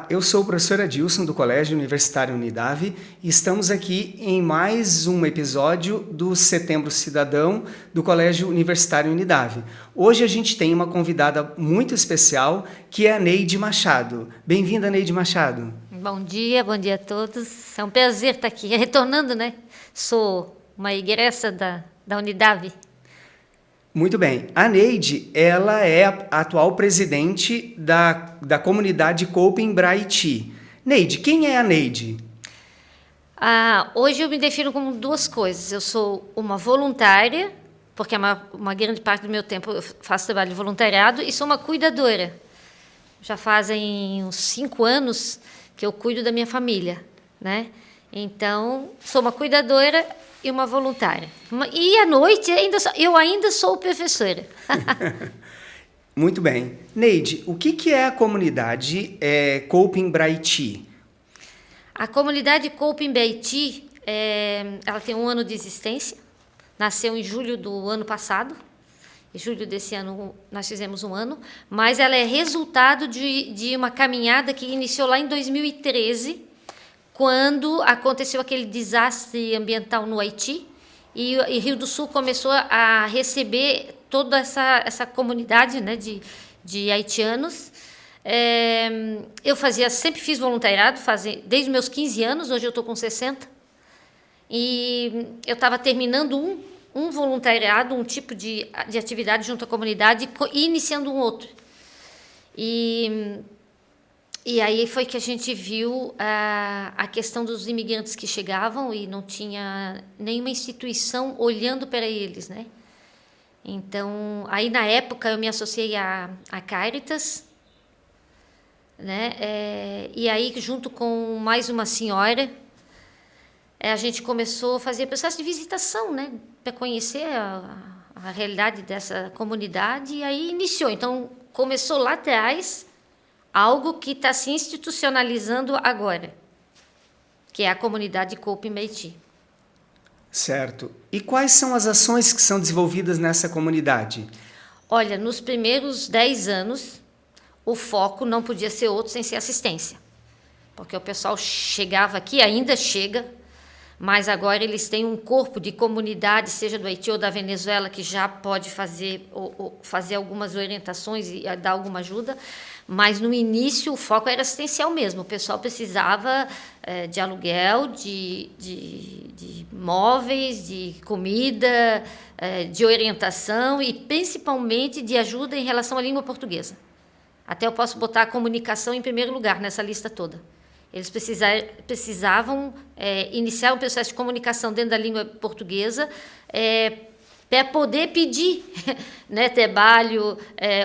Olá, eu sou o professor Adilson do Colégio Universitário Unidade e estamos aqui em mais um episódio do Setembro Cidadão do Colégio Universitário Unidade. Hoje a gente tem uma convidada muito especial que é a Neide Machado. Bem-vinda, Neide Machado. Bom dia a todos. É um prazer estar aqui, retornando, né? Sou uma egressa da Unidade. Muito bem. A Neide, ela é a atual presidente da comunidade Coping Braiti. Neide, quem é a Neide? Hoje eu me defino como duas coisas. Eu sou uma voluntária, porque uma grande parte do meu tempo eu faço trabalho de voluntariado, e sou uma cuidadora. Já fazem uns 5 anos que eu cuido da minha família, né? Então, sou uma cuidadora e uma voluntária. E à noite eu ainda sou professora. Muito bem. Neide, o que é a comunidade Coping Braiti? A comunidade Coping Braiti, ela tem 1 ano de existência. Nasceu em julho do ano passado. Em julho desse ano nós fizemos 1 ano. Mas ela é resultado de uma caminhada que iniciou lá em 2013, quando aconteceu aquele desastre ambiental no Haiti, e Rio do Sul começou a receber toda essa comunidade, né, de haitianos. Eu sempre fiz voluntariado, desde os meus 15 anos, hoje eu estou com 60, e eu estava terminando um voluntariado, um tipo de atividade junto à comunidade, e iniciando um outro. E aí foi que a gente viu a questão dos imigrantes que chegavam e não tinha nenhuma instituição olhando para eles, né? Então, aí na época eu me associei à Caritas, né? E aí, junto com mais uma senhora, a gente começou a fazer processo de visitação, né? Para conhecer a realidade dessa comunidade, e aí iniciou. Então, começou lá atrás algo que está se institucionalizando agora, que é a comunidade Coping Braiti. Certo. E quais são as ações que são desenvolvidas nessa comunidade? Olha, nos primeiros 10 anos, o foco não podia ser outro sem ser assistência. Porque o pessoal chegava aqui, ainda chega, mas agora eles têm um corpo de comunidade, seja do Haiti ou da Venezuela, que já pode fazer algumas orientações e dar alguma ajuda. Mas, no início, o foco era assistencial mesmo. O pessoal precisava de aluguel, de móveis, de comida, de orientação e, principalmente, de ajuda em relação à língua portuguesa. Até eu posso botar a comunicação em primeiro lugar nessa lista toda. Eles precisavam iniciar um processo de comunicação dentro da língua portuguesa, para poder pedir, né, trabalho,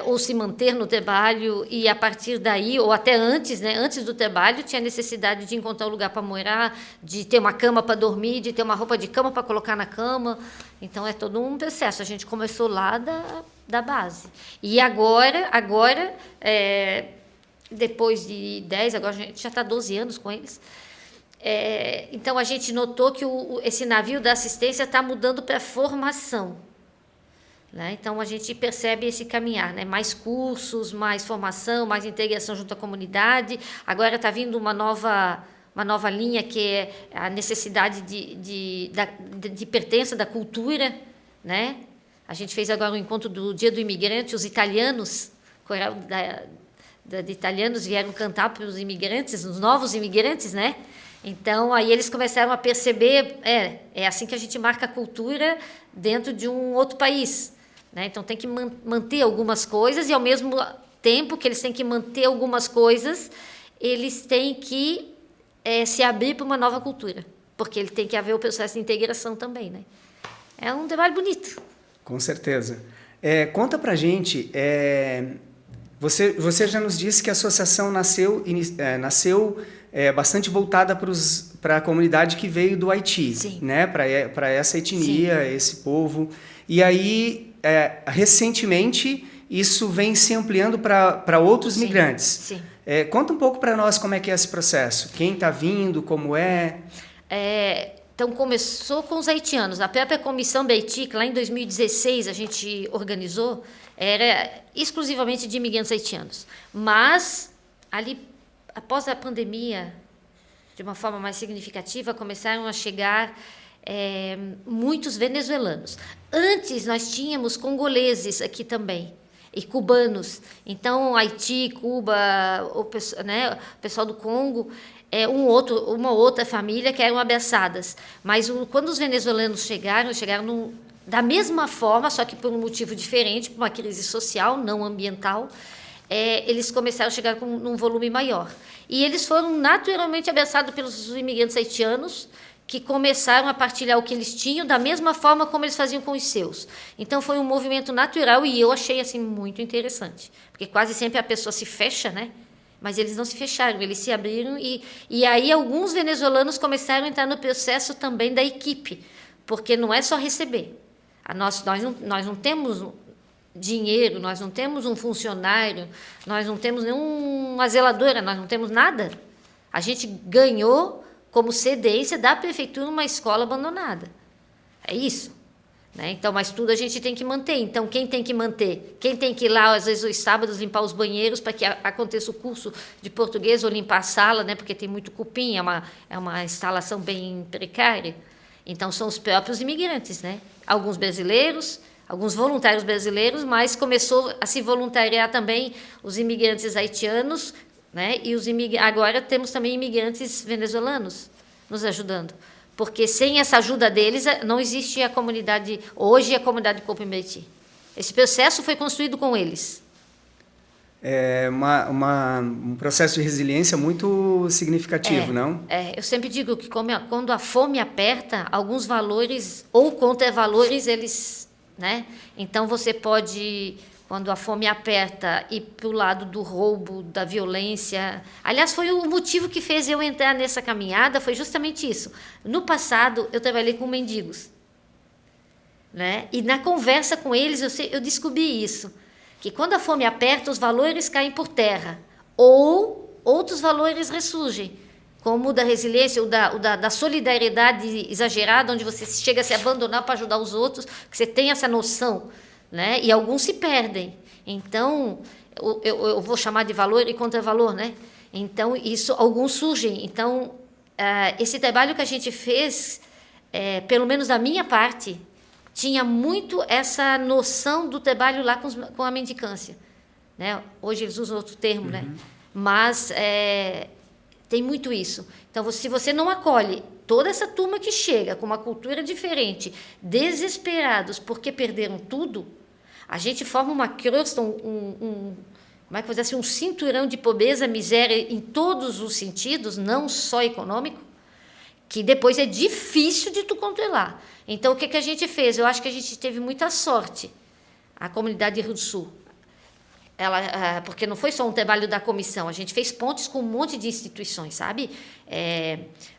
ou se manter no trabalho, e a partir daí, ou até antes, né, antes do trabalho, tinha necessidade de encontrar um lugar para morar, de ter uma cama para dormir, de ter uma roupa de cama para colocar na cama. Então, é todo um processo. A gente começou lá da base. E agora depois de 10, agora a gente já está 12 anos com eles. Então, a gente notou que esse navio da assistência está mudando para formação, né? Então, a gente percebe esse caminhar, né? Mais cursos, mais formação, mais integração junto à comunidade. Agora está vindo uma nova linha, que é a necessidade de pertença da cultura, né? A gente fez agora um encontro do Dia do Imigrante, os italianos, coral de italianos vieram cantar para os imigrantes, os novos imigrantes, né? Então, aí eles começaram a perceber, é assim que a gente marca a cultura dentro de um outro país, né? Então, tem que manter algumas coisas, e ao mesmo tempo que eles têm que manter algumas coisas, eles têm que se abrir para uma nova cultura, porque ele tem que haver o processo de integração também, né? É um trabalho bonito. Com certeza. Conta pra gente, você já nos disse que a associação nasceu bastante voltada para a comunidade que veio do Haiti, Sim. Né? Para essa etnia, sim, esse povo. E aí, recentemente, isso vem se ampliando para outros, sim, migrantes. Sim. Conta um pouco para nós como é que é esse processo. Quem está vindo, como é? Então, começou com os haitianos. A própria Comissão Braiti, que lá em 2016 a gente organizou, era exclusivamente de imigrantes haitianos. Mas, ali após a pandemia, de uma forma mais significativa, começaram a chegar muitos venezuelanos. Antes, nós tínhamos congoleses aqui também, e cubanos. Então, Haiti, Cuba, o pessoal do Congo, uma outra família que eram abraçadas. Mas quando os venezuelanos chegaram da mesma forma, só que por um motivo diferente, por uma crise social, não ambiental, eles começaram a chegar num volume maior. E eles foram naturalmente abraçados pelos imigrantes haitianos, que começaram a partilhar o que eles tinham da mesma forma como eles faziam com os seus. Então, foi um movimento natural e eu achei assim, muito interessante. Porque quase sempre a pessoa se fecha, né? Mas eles não se fecharam, eles se abriram. E aí, alguns venezuelanos começaram a entrar no processo também da equipe, porque não é só receber. Nós não temos dinheiro, nós não temos um funcionário, nós não temos nenhuma zeladora, nós não temos nada. A gente ganhou como cedência da prefeitura uma escola abandonada. É isso. Né? Então, mas tudo a gente tem que manter. Então, quem tem que manter? Quem tem que ir lá, às vezes, os sábados, limpar os banheiros para que aconteça o curso de português ou limpar a sala, né? Porque tem muito cupim, é uma instalação bem precária. Então, são os próprios imigrantes, né? Alguns brasileiros, alguns voluntários brasileiros, mas começou a se voluntariar também os imigrantes haitianos, né? E agora temos também imigrantes venezuelanos nos ajudando. Porque sem essa ajuda deles, não existe a comunidade, hoje, a comunidade Copimbeiti. Esse processo foi construído com eles. É um processo de resiliência muito significativo, não? Eu sempre digo que quando a fome aperta, alguns valores ou contravalores, eles... Né? Então, você pode... Quando a fome aperta, ir para o lado do roubo, da violência. Aliás, foi o motivo que fez eu entrar nessa caminhada, foi justamente isso. No passado, eu trabalhei com mendigos. Né? E na conversa com eles, eu descobri isso. Que quando a fome aperta, os valores caem por terra. Ou outros valores ressurgem. Como o da resiliência, ou da solidariedade exagerada, onde você chega a se abandonar para ajudar os outros, que você tem essa noção. Né? E alguns se perdem. Então, eu vou chamar de valor e contravalor, né? Então, alguns surgem. Então, esse trabalho que a gente fez, pelo menos da minha parte, tinha muito essa noção do trabalho lá com a mendicância. Né? Hoje eles usam outro termo, né? Mas tem muito isso. Então, se você não acolhe toda essa turma que chega com uma cultura diferente, desesperados porque perderam tudo, a gente forma uma crosta, como é que eu vou dizer assim, um cinturão de pobreza, miséria em todos os sentidos, não só econômico, que depois é difícil de tu controlar. Então, o que a gente fez? Eu acho que a gente teve muita sorte, a comunidade de Rio do Sul. Porque não foi só um trabalho da comissão, a gente fez pontes com um monte de instituições, sabe?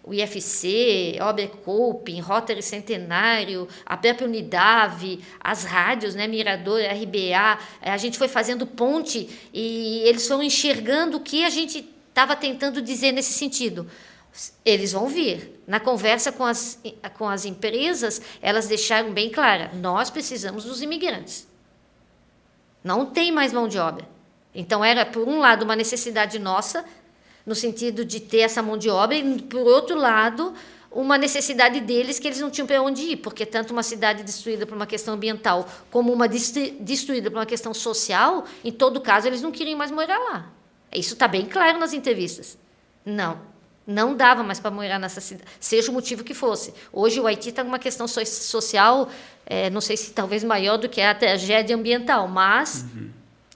O IFC, Obercoping, Rotary Centenário, a própria Unidade, as rádios, né? Mirador, RBA, a gente foi fazendo ponte e eles foram enxergando o que a gente estava tentando dizer nesse sentido. Eles vão vir. Na conversa com as empresas, elas deixaram bem clara, nós precisamos dos imigrantes. Não tem mais mão de obra. Então, era, por um lado, uma necessidade nossa, no sentido de ter essa mão de obra, e, por outro lado, uma necessidade deles que eles não tinham para onde ir, porque tanto uma cidade destruída por uma questão ambiental, como uma destruída por uma questão social, em todo caso, eles não queriam mais morar lá. Isso está bem claro nas entrevistas. Não dava mais para morar nessa cidade, seja o motivo que fosse. Hoje, o Haiti está numa questão social, não sei se talvez maior do que a tragédia ambiental, mas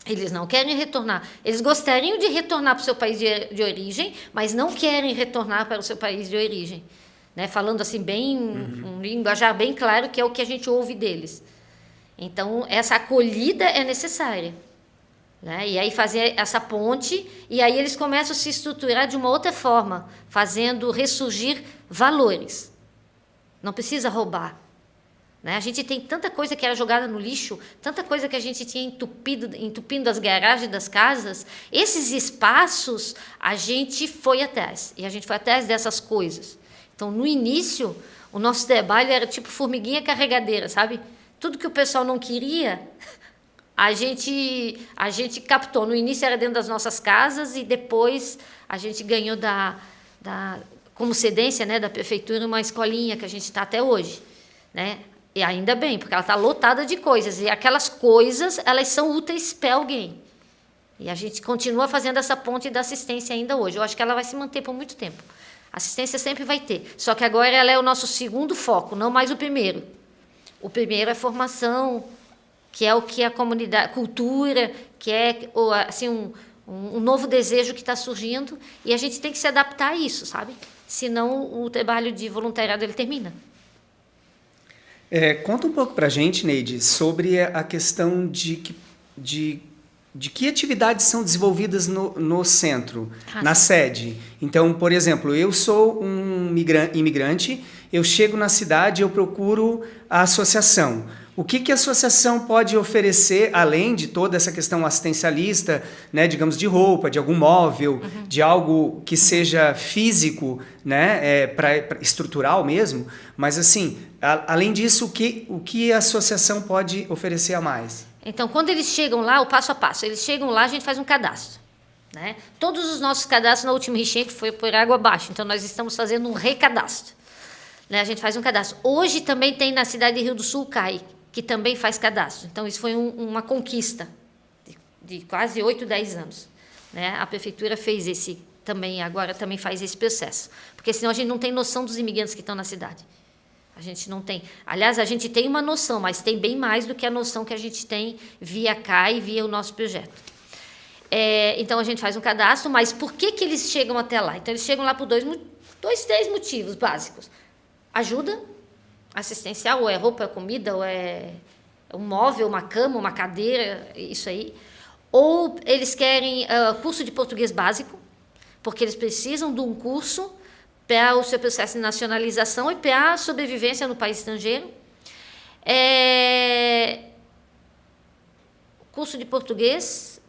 eles não querem retornar. Eles gostariam de retornar para o seu país de origem, mas não querem retornar para o seu país de origem. Né? Falando assim, um linguajar bem claro, que é o que a gente ouve deles. Então, essa acolhida é necessária. Né? E aí fazer essa ponte, e aí eles começam a se estruturar de uma outra forma, fazendo ressurgir valores. Não precisa roubar. Né? A gente tem tanta coisa que era jogada no lixo, tanta coisa que a gente tinha entupindo as garagens das casas. Esses espaços, a gente foi atrás. E a gente foi atrás dessas coisas. Então, no início, o nosso trabalho era tipo formiguinha carregadeira, sabe? Tudo que o pessoal não queria, a gente captou. No início era dentro das nossas casas e depois a gente ganhou como cedência, né, da prefeitura uma escolinha que a gente está até hoje, né? E ainda bem, porque ela está lotada de coisas. E aquelas coisas, elas são úteis para alguém. E a gente continua fazendo essa ponte da assistência ainda hoje. Eu acho que ela vai se manter por muito tempo. Assistência sempre vai ter. Só que agora ela é o nosso segundo foco, não mais o primeiro. O primeiro é formação, que é o que a comunidade, cultura, que é assim, um novo desejo que está surgindo. E a gente tem que se adaptar a isso, sabe? Senão o trabalho de voluntariado ele termina. Conta um pouco para a gente, Neide, sobre a questão de que atividades são desenvolvidas no centro, na sede. Então, por exemplo, eu sou um imigrante, eu chego na cidade, eu procuro a associação. O que a associação pode oferecer, além de toda essa questão assistencialista, né, digamos, de roupa, de algum móvel, de algo que seja físico, né, estrutural mesmo, mas assim, além disso, o que a associação pode oferecer a mais? Então, quando eles chegam lá, o passo a passo, eles chegam lá, a gente faz um cadastro. Né? Todos os nossos cadastros na última enchente foi por água abaixo, então nós estamos fazendo um recadastro. Né? A gente faz um cadastro. Hoje também tem na cidade de Rio do Sul o CAI, que também faz cadastro. Então, isso foi uma conquista de quase 8, 10 anos. Né? A prefeitura fez agora também faz esse processo. Porque senão a gente não tem noção dos imigrantes que estão na cidade. A gente não tem. Aliás, a gente tem uma noção, mas tem bem mais do que a noção que a gente tem via CAI e via o nosso projeto. Então, a gente faz um cadastro, mas por que eles chegam até lá? Então, eles chegam lá por três motivos básicos. Ajuda assistencial, ou é roupa, é comida, ou é um móvel, uma cama, uma cadeira, isso aí. Ou eles querem curso de português básico, porque eles precisam de um curso para o seu processo de nacionalização e para a sobrevivência no país estrangeiro. Curso de português,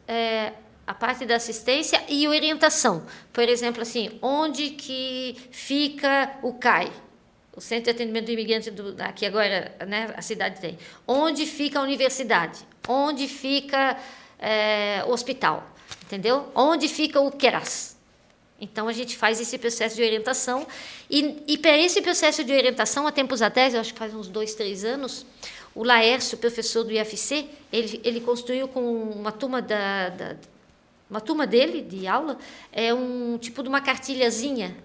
a parte da assistência e orientação. Por exemplo, assim, onde que fica o CAI? O Centro de Atendimento do Imigrante, aqui agora, né, a cidade tem. Onde fica a universidade? Onde fica o hospital? Entendeu? Onde fica o QERAS? Então, a gente faz esse processo de orientação. E para esse processo de orientação, há tempos atrás, eu acho que faz uns 2, 3 anos, o Laércio, professor do IFC, ele construiu com uma turma uma turma dele, de aula, um tipo de uma cartilhazinha,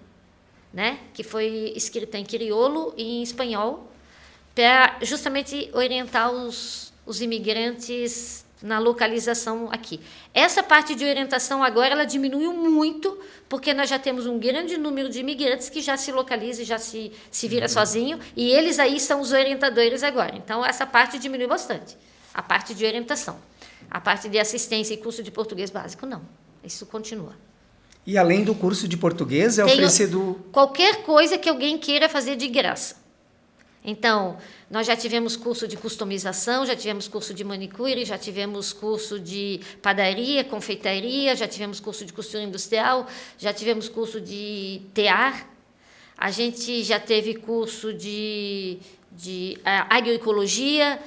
né, que foi escrita em crioulo e em espanhol, para justamente orientar os imigrantes na localização aqui. Essa parte de orientação agora ela diminuiu muito, porque nós já temos um grande número de imigrantes que já se localiza e já se vira sozinho, e eles aí são os orientadores agora. Então, essa parte diminuiu bastante, a parte de orientação. A parte de assistência e curso de português básico, não. Isso continua. E além do curso de português, é oferecido... Qualquer coisa que alguém queira fazer de graça. Então, nós já tivemos curso de customização, já tivemos curso de manicure, já tivemos curso de padaria, confeitaria, já tivemos curso de costura industrial, já tivemos curso de tear, a gente já teve curso de agroecologia,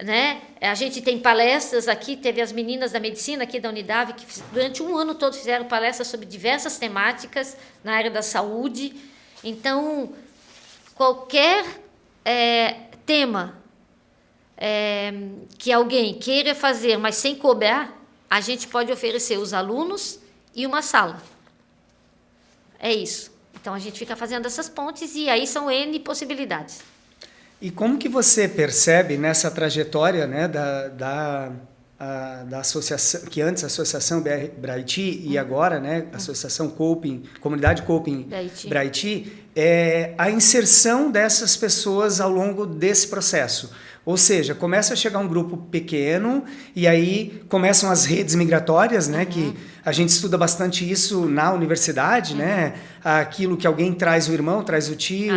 né? A gente tem palestras aqui, teve as meninas da medicina aqui da Unidade, que durante um ano todo fizeram palestras sobre diversas temáticas na área da saúde. Então, qualquer tema que alguém queira fazer, mas sem cobrar, a gente pode oferecer os alunos e uma sala. É isso. Então, a gente fica fazendo essas pontes e aí são N possibilidades. E como que você percebe nessa trajetória, né, da associação, que antes a Associação Braiti e agora, né, Associação Coping, Comunidade Coping Braiti, a inserção dessas pessoas ao longo desse processo? Ou seja, começa a chegar um grupo pequeno e aí começam as redes migratórias, né? Que a gente estuda bastante isso na universidade, né? Aquilo que alguém traz o irmão, traz o tio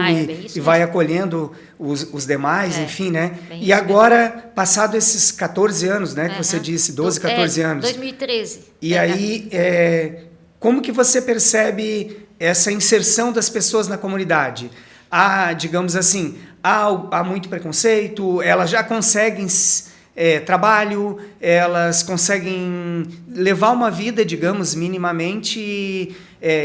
e vai acolhendo os demais, enfim, né? E agora, passado esses 14 anos, né? Que você disse, 12, 14 anos. 2013. E aí, como que você percebe essa inserção das pessoas na comunidade? Digamos assim, há muito preconceito, elas já conseguem trabalho, elas conseguem levar uma vida, digamos, minimamente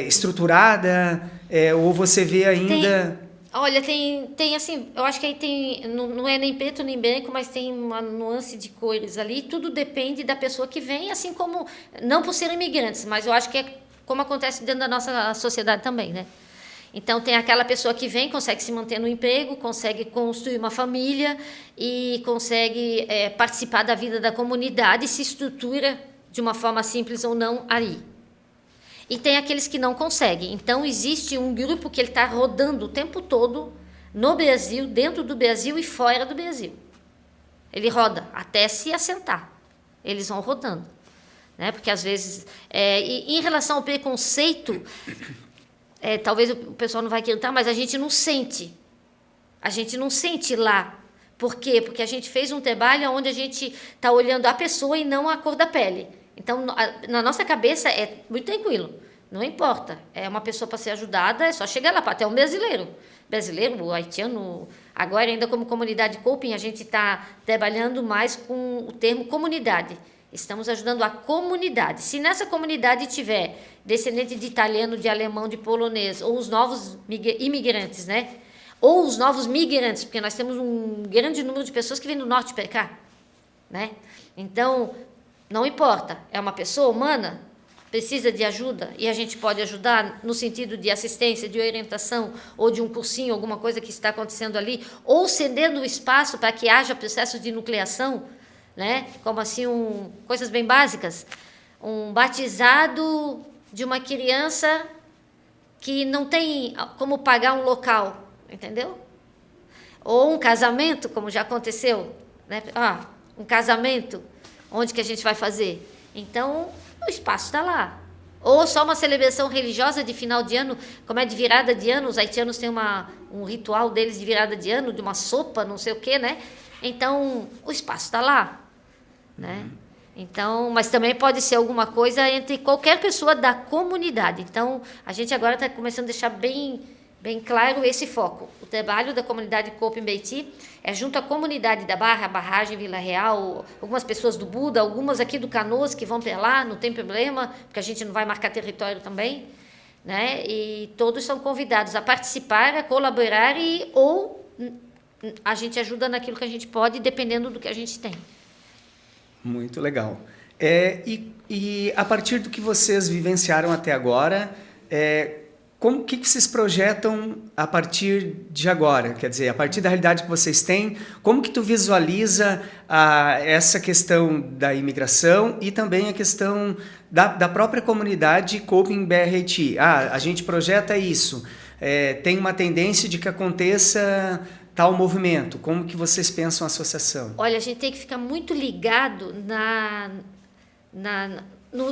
estruturada, ou você vê ainda... Olha, tem assim, eu acho que aí tem, não é nem preto nem branco, mas tem uma nuance de cores ali, tudo depende da pessoa que vem, assim como, não por serem imigrantes, mas eu acho que é como acontece dentro da nossa sociedade também, né? Então, tem aquela pessoa que vem, consegue se manter no emprego, consegue construir uma família e consegue participar da vida da comunidade, se estrutura de uma forma simples ou não aí. E tem aqueles que não conseguem. Então, existe um grupo que ele está rodando o tempo todo no Brasil, dentro do Brasil e fora do Brasil. Ele roda até se assentar. Eles vão rodando. Né? Porque, às vezes... e em relação ao preconceito, talvez o pessoal não vai acreditar, mas a gente não sente. A gente não sente lá. Por quê? Porque a gente fez um trabalho onde a gente está olhando a pessoa e não a cor da pele. Então, na nossa cabeça é muito tranquilo, não importa. É uma pessoa para ser ajudada, é só chegar lá, até um brasileiro. Brasileiro, haitiano, agora ainda como comunidade coping, a gente está trabalhando mais com o termo comunidade. Estamos ajudando a comunidade. Se nessa comunidade tiver descendente de italiano, de alemão, de polonês, ou os novos imigrantes, né? Ou os novos migrantes, porque nós temos um grande número de pessoas que vêm do norte para cá, né? Então... não importa, é uma pessoa humana, precisa de ajuda e a gente pode ajudar no sentido de assistência, de orientação ou de um cursinho, alguma coisa que está acontecendo ali, ou cedendo o espaço para que haja processo de nucleação, né? Como assim, coisas bem básicas. Um batizado de uma criança que não tem como pagar um local, entendeu? Ou um casamento, como já aconteceu, né? Um casamento... onde que a gente vai fazer? Então, o espaço está lá. Ou só uma celebração religiosa de final de ano, como é de virada de ano, os haitianos têm um ritual deles de virada de ano, de uma sopa, não sei o quê, né? Então, o espaço está lá, né? Então, mas também pode ser alguma coisa entre qualquer pessoa da comunidade. Então, a gente agora está começando a deixar bem claro esse foco. O trabalho da comunidade Coping Beiti é junto à comunidade da Barra, Barragem, Vila Real, algumas pessoas do Buda, algumas aqui do Canoas que vão para lá, não tem problema, porque a gente não vai marcar território também, né? E todos são convidados a participar, a colaborar ou a gente ajuda naquilo que a gente pode, dependendo do que a gente tem. Muito legal. E a partir do que vocês vivenciaram até agora, o que vocês projetam a partir de agora? Quer dizer, a partir da realidade que vocês têm, como que tu visualiza essa questão da imigração e também a questão da própria comunidade Coping BR-Haiti? A gente projeta isso, tem uma tendência de que aconteça tal movimento. Como que vocês pensam a associação? Olha, a gente tem que ficar muito ligado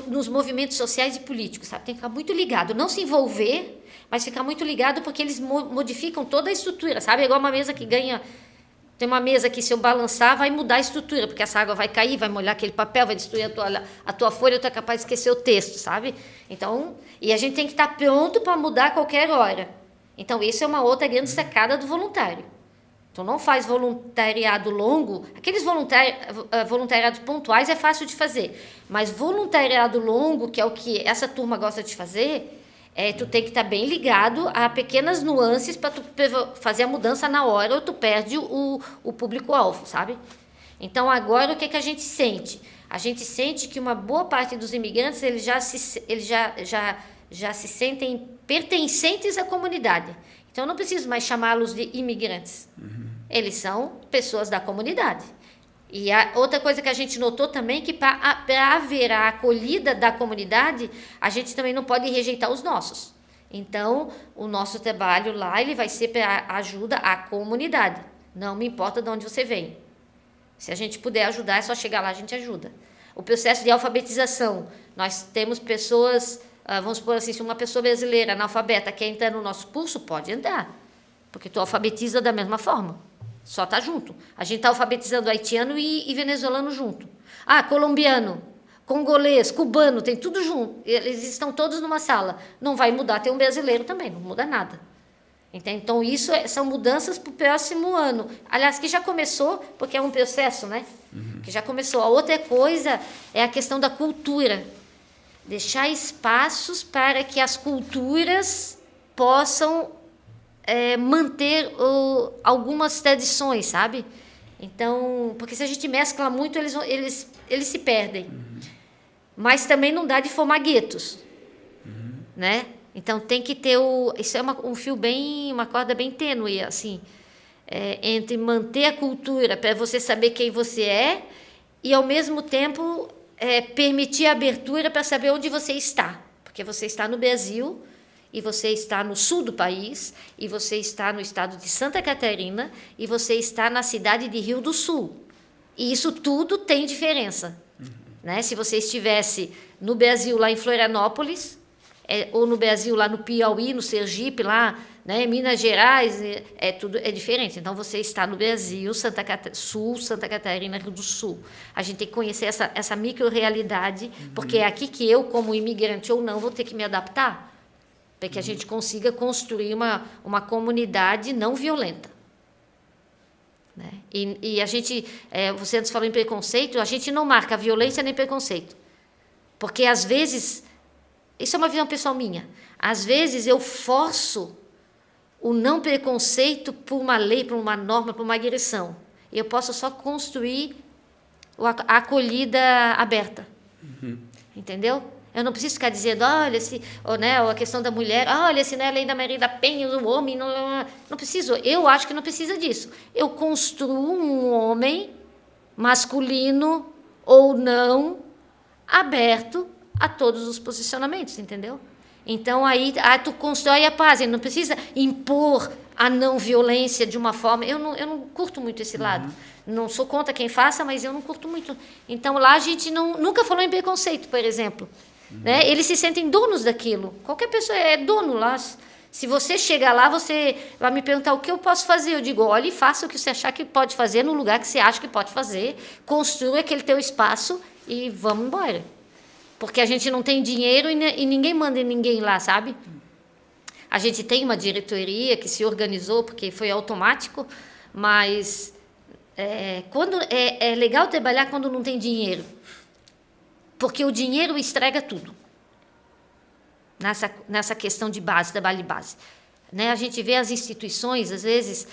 nos movimentos sociais e políticos, sabe? Tem que ficar muito ligado, não se envolver, mas ficar muito ligado porque eles modificam toda a estrutura, sabe? É igual uma mesa que ganha... Tem uma mesa que, se eu balançar, vai mudar a estrutura, porque essa água vai cair, vai molhar aquele papel, vai destruir a tua folha, tu é capaz de esquecer o texto, sabe? Então, e a gente tem que estar pronto para mudar a qualquer hora. Então, isso é uma outra grande sacada do voluntário. Então, não faz voluntariado longo. Aqueles voluntariados pontuais é fácil de fazer. Mas voluntariado longo, que é o que essa turma gosta de fazer, tu tem que estar bem ligado a pequenas nuances para tu fazer a mudança na hora ou tu perde o público-alvo, sabe? Então, agora, o que a gente sente? A gente sente que uma boa parte dos imigrantes eles já se sentem pertencentes à comunidade. Então, eu não preciso mais chamá-los de imigrantes. Eles são pessoas da comunidade. E a outra coisa que a gente notou também é que para haver a acolhida da comunidade, a gente também não pode rejeitar os nossos. Então, o nosso trabalho lá ele vai ser para ajuda à comunidade. Não me importa de onde você vem. Se a gente puder ajudar, é só chegar lá, a gente ajuda. O processo de alfabetização. Nós temos pessoas... vamos supor assim, se uma pessoa brasileira analfabeta quer entrar no nosso curso, pode entrar, porque tu alfabetiza da mesma forma, só tá junto. A gente está alfabetizando haitiano e venezuelano junto. Colombiano, congolês, cubano, tem tudo junto. Eles estão todos numa sala. Não vai mudar, tem um brasileiro também, não muda nada. Então, isso são mudanças para o próximo ano. Aliás, que já começou, porque é um processo, né? que já começou. A outra coisa é a questão da cultura. Deixar espaços para que as culturas possam manter algumas tradições, sabe? Então, porque se a gente mescla muito, eles se perdem. Mas também não dá de formar guetos, né? Então tem que ter isso é um fio uma corda bem tênue, assim, entre manter a cultura para você saber quem você é e ao mesmo tempo permitir a abertura para saber onde você está, porque você está no Brasil e você está no sul do país e você está no estado de Santa Catarina e você está na cidade de Rio do Sul, e isso tudo tem diferença, né? Se você estivesse no Brasil lá em Florianópolis ou no Brasil lá no Piauí, no Sergipe, lá, né, Minas Gerais, tudo é diferente. Então você está no Brasil, Sul, Santa Catarina, Rio do Sul. A gente tem que conhecer essa micro-realidade, porque é aqui que eu, como imigrante ou não, vou ter que me adaptar, para que a gente consiga construir uma comunidade não violenta. Né? E a gente, você antes falou em preconceito, a gente não marca violência nem preconceito, porque às vezes, isso é uma visão pessoal minha, às vezes eu forço o não preconceito por uma lei, por uma norma, por uma agressão. Eu posso só construir a acolhida aberta. Entendeu? Eu não preciso ficar dizendo, olha, ou a questão da mulher, olha, se não é a lei da Maria da Penha, do homem, não preciso. Eu acho que não precisa disso. Eu construo um homem masculino ou não, aberto a todos os posicionamentos, entendeu? Então, aí tu constrói a paz, não precisa impor a não violência de uma forma. Eu não curto muito esse lado. Não sou contra quem faça, mas eu não curto muito. Então, lá a gente nunca falou em preconceito, por exemplo. Né? Eles se sentem donos daquilo. Qualquer pessoa é dono lá. Se você chegar lá, você vai me perguntar o que eu posso fazer. Eu digo, olha e faça o que você achar que pode fazer no lugar que você acha que pode fazer. Construa aquele teu espaço e vamos embora. Porque a gente não tem dinheiro e ninguém manda em ninguém lá, sabe? A gente tem uma diretoria que se organizou, porque foi automático, mas quando é legal trabalhar quando não tem dinheiro. Porque o dinheiro estraga tudo. Nessa questão de base, trabalho de base. Né? A gente vê as instituições, às vezes,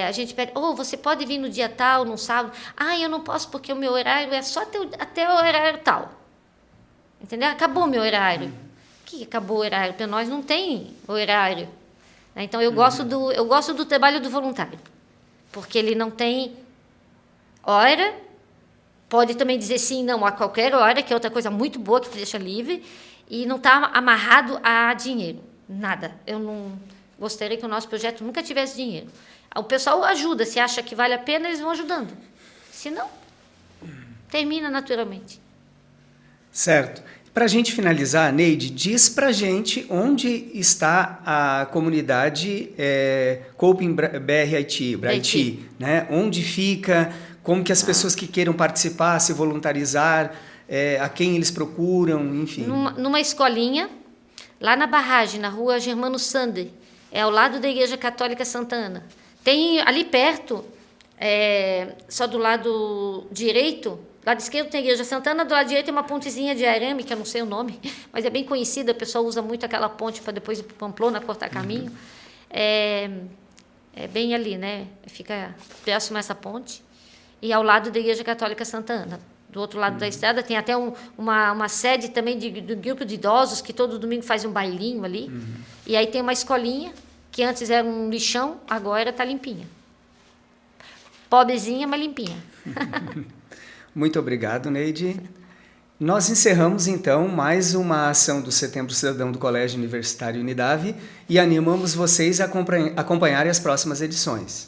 a gente pede, você pode vir no dia tal, no sábado. Eu não posso porque o meu horário é só até o horário tal. Entendeu? Acabou o meu horário. Que acabou o horário? Para nós não tem horário. Então, eu gosto do trabalho do voluntário. Porque ele não tem hora, pode também dizer sim, não, a qualquer hora, que é outra coisa muito boa, que te deixa livre, e não está amarrado a dinheiro. Nada. Eu não gostaria que o nosso projeto nunca tivesse dinheiro. O pessoal ajuda, se acha que vale a pena, eles vão ajudando. Se não, termina naturalmente. Certo. Para a gente finalizar, Neide, diz para a gente onde está a comunidade Coping BR Haiti, né? Onde fica, como que as pessoas que queiram participar, se voluntarizar, a quem eles procuram, enfim. Numa escolinha, lá na barragem, na rua Germano Sander, ao lado da Igreja Católica Santa Ana. Tem ali perto, só do lado direito, do lado esquerdo tem a Igreja Santana, do lado direito tem uma pontezinha de arame, que eu não sei o nome, mas é bem conhecida, o pessoal usa muito aquela ponte para depois ir para Pamplona, cortar caminho. É bem ali, né? Fica próximo a essa ponte. E ao lado da Igreja Católica Santa Ana. Do outro lado da estrada tem até uma sede também do grupo de idosos, que todo domingo faz um bailinho ali. E aí tem uma escolinha, que antes era um lixão, agora está limpinha. Pobrezinha, mas limpinha. Muito obrigado, Neide. Nós encerramos, então, mais uma ação do Setembro Cidadão do Colégio Universitário Unidave e animamos vocês a acompanharem as próximas edições.